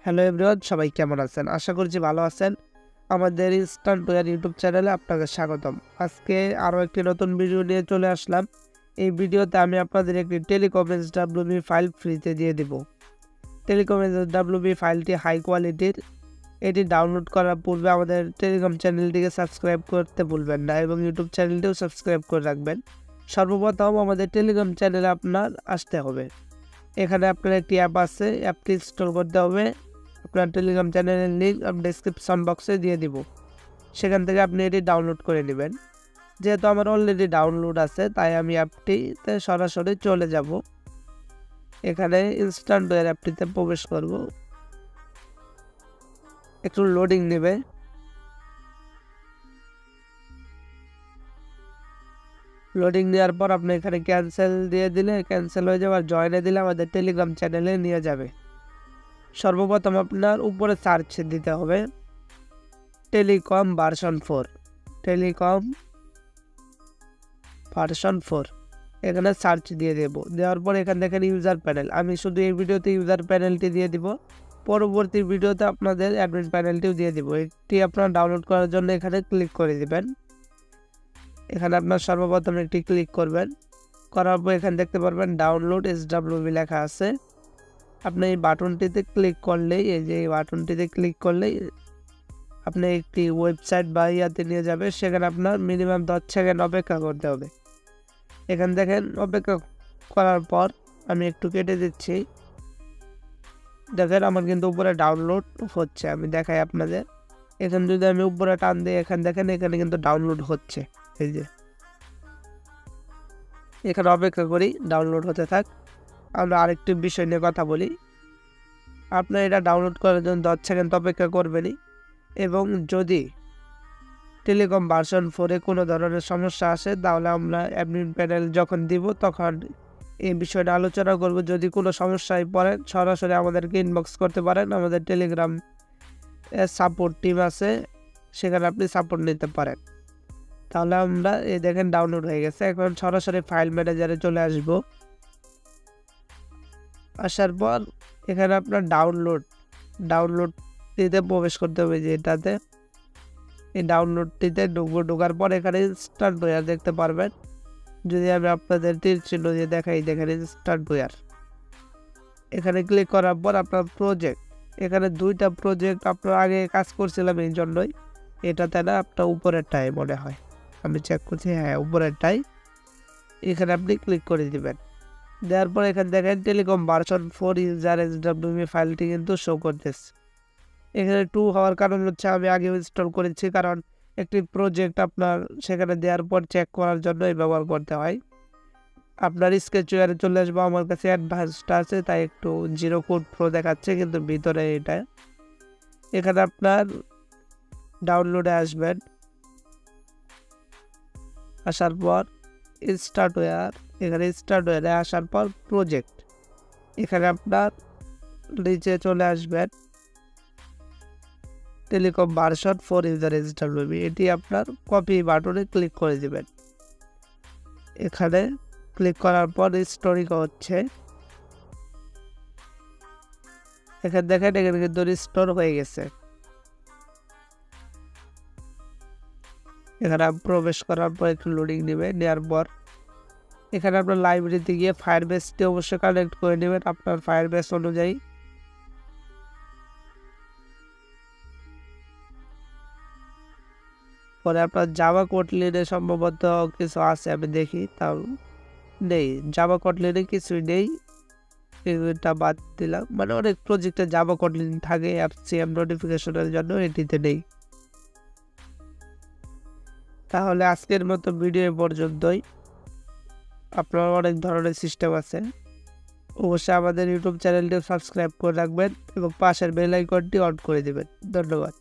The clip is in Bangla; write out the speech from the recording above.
হ্যালো এভরিওয়ান, সবাই কেমন আছেন? আশা করছি ভালো আছেন। আমাদের ইনস্ট্যান্ট ওয়্যার ইউটিউব চ্যানেলে আপনাকে স্বাগতম। আজকে আরও একটি নতুন ভিডিও নিয়ে চলে আসলাম। এই ভিডিওতে আমি আপনাদের একটি টেলিকম এসডব্লিউবি ফাইল ফ্রিতে দিয়ে দিব। টেলিকম এসডব্লিউবি ফাইলটি হাই কোয়ালিটির। এটি ডাউনলোড করার পূর্বে আমাদের টেলিকম চ্যানেলটিকে সাবস্ক্রাইব করতে ভুলবেন না এবং ইউটিউব চ্যানেলটিও সাবস্ক্রাইব করে রাখবেন। সর্বপ্রথম আমাদের টেলিকম চ্যানেলে আপনার আসতে হবে। এখানে আপনার একটি অ্যাপ আছে, অ্যাপটি ইনস্টল করতে হবে। আপনার টেলিগ্রাম চ্যানেলের লিঙ্ক আমি ডেসক্রিপশন বক্সে দিয়ে দিব, সেখান থেকে আপনি এটি ডাউনলোড করে নেবেন। যেহেতু আমার অলরেডি ডাউনলোড আছে, তাই আমি অ্যাপটিতে সরাসরি চলে যাব। এখানে ইনস্ট্যান্ট ওয়্যার অ্যাপটিতে প্রবেশ করব। একটু লোডিং নেবে। লোডিং নেওয়ার পর আপনি এখানে ক্যান্সেল দিয়ে দিলে ক্যান্সেল হয়ে যাবে, আর জয়েনে দিলে আমাদের টেলিগ্রাম চ্যানেলে নিয়ে যাবে। সর্বপ্রথম আপনার উপরে সার্চ দিতে হবে টেলিকম ভার্সন 4, টেলিকম ভার্সন 4। এখানে সার্চ দিয়ে দেব। দেওয়ার পর এখান থেকে ইউজার প্যানেল, আমি শুধু এই ভিডিওতে ইউজার প্যানেলটি দিয়ে দিব। পরবর্তী ভিডিওতে আপনাদের অ্যাডমিন প্যানেলটিও দিয়ে দিব। এটি আপনার ডাউনলোড করার জন্য এখানে ক্লিক করে দিবেন। এখানে আপনার সর্বপ্রথম একটি ক্লিক করবেন। করার পর এখানে দেখতে পারবেন ডাউনলোড এসডব্লিউবি লেখা আছে। আপনি এই বাটনটিতে ক্লিক করলেই, এই যে এই বাটনটিতে ক্লিক করলেই আপনি একটি ওয়েবসাইট বা ইয়াতে নিয়ে যাবে। সেখানে আপনার মিনিমাম 10 সেকেন্ড অপেক্ষা করতে হবে। এখানে দেখেন অপেক্ষা করার পর আমি একটু কেটে দিচ্ছি। দেখেন আমার কিন্তু উপরে ডাউনলোড হচ্ছে। আমি দেখাই আপনাদের। এখানে যদি আমি উপরে টান দিই, এখানে দেখেন এখানে কিন্তু ডাউনলোড হচ্ছে। এই যে এখানে অপেক্ষা করি, ডাউনলোড হতে থাক। আমরা আরেকটি বিষয় নিয়ে কথা বলি। আপনার এটা ডাউনলোড করার জন্য 10 সেকেন্ড অপেক্ষা করবেনই। এবং যদি টেলিকম ভার্সন 4-এ কোনো ধরনের সমস্যা আসে, তাহলে আমরা অ্যাডমিন প্যানেল যখন দিব তখন এই বিষয়টা আলোচনা করব। যদি কোনো সমস্যায় পড়েন, সরাসরি আমাদেরকে ইনবক্স করতে পারেন। আমাদের টেলিগ্রাম সাপোর্ট টিম আছে, সেখানে আপনি সাপোর্ট নিতে পারেন। তাহলে আমরা এই দেখেন ডাউনলোড হয়ে গেছে। এখন সরাসরি ফাইল ম্যানেজারে চলে আসব। আসার পর এখানে আপনার ডাউনলোডটিতে প্রবেশ করতে হবে। যে এটাতে এই ডাউনলোডটিতে ঢোকার পর এখানে ইনস্ট্যান্ট ওয়্যার দেখতে পারবেন। যদি আমি আপনাদের তীর চিহ্ন দিয়ে দেখাই, দেখেন ইনস্ট্যান্ট ওয়্যার। এখানে ক্লিক করার পর আপনার প্রজেক্ট, এখানে 2টা প্রজেক্ট আপনার আগে কাজ করছিলাম, এই জন্যই এটাতে না, আপনার উপরেরটাই মনে হয়, আমি চেক করছি, হ্যাঁ উপরেরটাই। এখানে আপনি ক্লিক করে দিবেন। দেওয়ার পর এখানে দেখেন টেলিকম ভার্সন 4 ইউজার এসডব্লিউবি ফাইলটি কিন্তু শো করতেছে। এখানে 2 হওয়ার কারণ হচ্ছে আমি আগে ইনস্টল করেছি, কারণ একটি প্রজেক্ট আপনার সেখানে দেওয়ার পর চেক করার জন্যই ব্যবহার করতে হয়। আপনার স্কেচওয়্যারে চলে আসবো। আমার কাছে অ্যাডভান্সটা আছে, তাই একটু 0 কোড প্রো দেখাচ্ছে, কিন্তু ভিতরে এটা। এখানে আপনার ডাউনলোডে আসবেন। আসার পর স্টার্ট ওয়্যার, এখানে স্টার্ট ওয়্যারে আসার পর প্রজেক্ট, এখানে আপনার নিচে চলে আসবেন টেলিকম ভার্সন 4 ইউজার এসডব্লিউবি। এটি আপনার কপি বাটনে ক্লিক করে দিবেন। এখানে ক্লিক করার পর স্টোরিং হচ্ছে। এখানে দেখেন এখানে কিন্তু রিস্টোর হয়ে গেছে। এখানে প্রবেশ করার পর একটু লোডিং নেবে। নেওয়ার পর এখানে আপনার লাইব্রেরিতে গিয়ে ফায়ারবেসটি অবশ্যই কানেক্ট করে নেবেন আপনার ফায়ারবেস অনুযায়ী। পরে আপনার জাভা কোটলিনে সম্ভবত কিছু আছে, আমি দেখি, তাও নেই। জাভা কোটলিনে কিছুই নেই, এটা বাদ দিলাম। মানে অনেক প্রজেক্টে জাভা কোটলিন থাকে অ্যাপসিএম নোটিফিকেশনের জন্য, এটিতে নেই। তাহলে আজকের মতো ভিডিও পর্যন্তই। আপনার অনেক ধরনের সিস্টেম আছে। অবশ্যই আমাদের ইউটিউব চ্যানেলটি সাবস্ক্রাইব করে রাখবেন এবং পাশের বেল আইকনটি অন করে দেবেন। ধন্যবাদ।